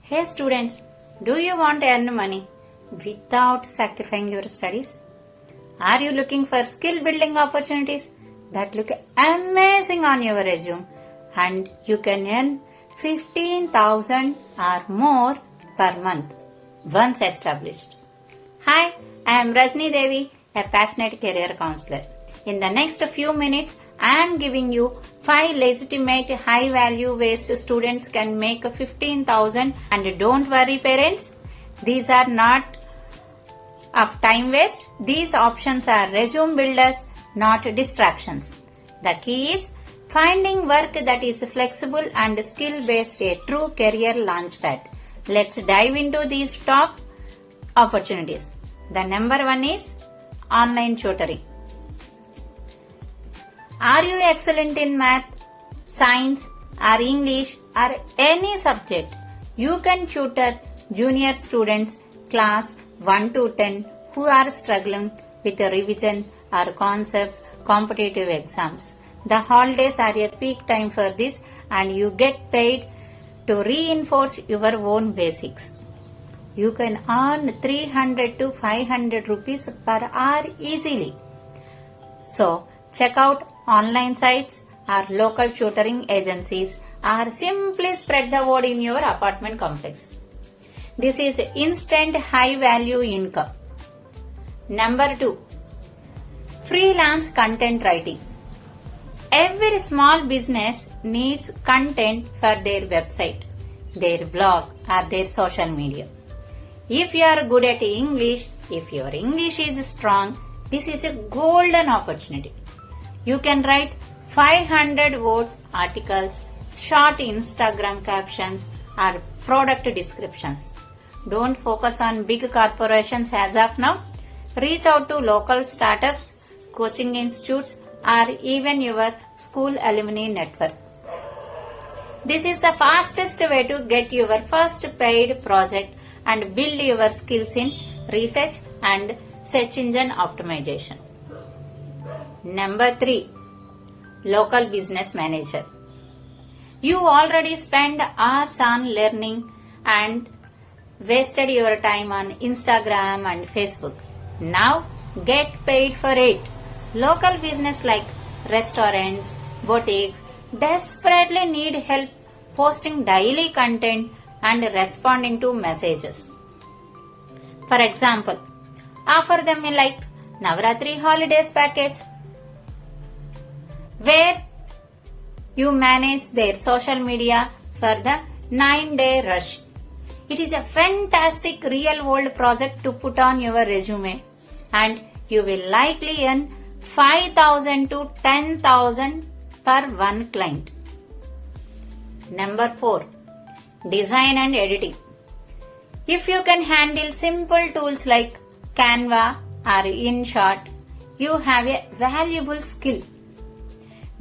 Hey students, do you want to earn money without sacrificing your studies? Are you looking for skill building opportunities that look amazing on your resume and you can earn 15,000 or more per month once established? Hi, I am Rajni Devi, a passionate career counselor. In the next few minutes, I am giving you 5 legitimate high value ways students can make 15,000, and don't worry parents, these are not of time waste. These options are resume builders, not distractions. The key is finding work that is flexible and skill based, a true career launchpad. Let's dive into these top opportunities. The number 1 is online tutoring. Are you excellent in math, science or English or any subject? You can tutor junior students class 1 to 10 who are struggling with a revision or concepts competitive exams. The holidays are a peak time for this and you get paid to reinforce your own basics. You can earn 300 to 500 rupees per hour easily. So, check out online sites or local tutoring agencies or simply spread the word in your apartment complex. This is instant high value income. Number 2, freelance content writing. Every small business needs content for their website, their blog or their social media. If you are good at English, if your English is strong, this is a golden opportunity. You can write 500 words articles, short Instagram captions or product descriptions. Don't focus on big corporations as of now. Reach out to local startups, coaching institutes or even your school alumni network. This is the fastest way to get your first paid project and build your skills in research and search engine optimization. Number 3, local business manager. You already spend hours on learning and wasted your time on Instagram and Facebook. Now get paid for it. Local business like restaurants, boutiques desperately need help posting daily content and responding to messages. For example, offer them like Navratri holidays package where you manage their social media for the 9-day rush. It is a fantastic real world project to put on your resume and you will likely earn 5,000 to 10,000 per one client. Number 4, design and editing. If you can handle simple tools like Canva or InShot, you have a valuable skill.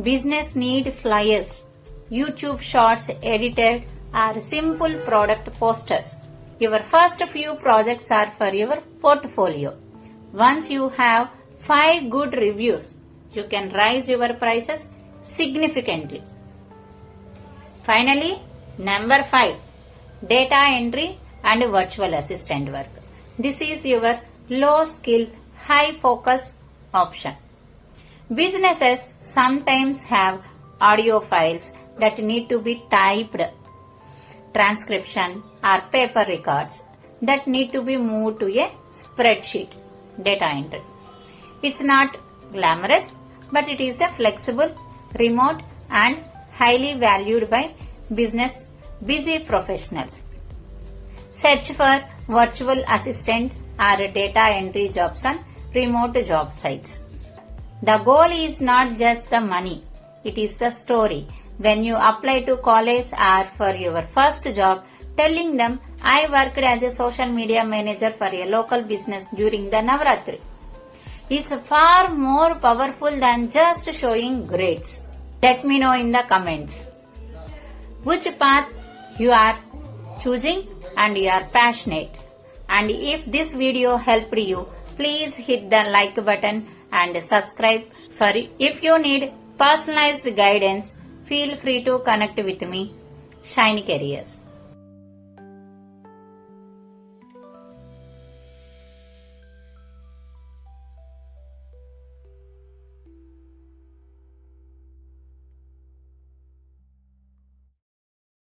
Business need flyers, YouTube shorts edited or simple product posters. Your first few projects are for your portfolio. Once you have 5 good reviews, you can raise your prices significantly. Finally, number 5, data entry and virtual assistant work. This is your low skill, high focus option. Businesses sometimes have audio files that need to be typed, transcription or paper records that need to be moved to a spreadsheet, data entry. It's not glamorous, but it is a flexible, remote and highly valued by busy professionals. Search for virtual assistant or data entry jobs on remote job sites. The goal is not just the money, it is the story. When you apply to college or for your first job, telling them, I worked as a social media manager for a local business during the Navratri, is far more powerful than just showing grades. Let me know in the comments which path you are choosing and you are passionate. And if this video helped you, please hit the like button and subscribe. If you need personalized guidance, feel free to connect with me. Shiny Careers.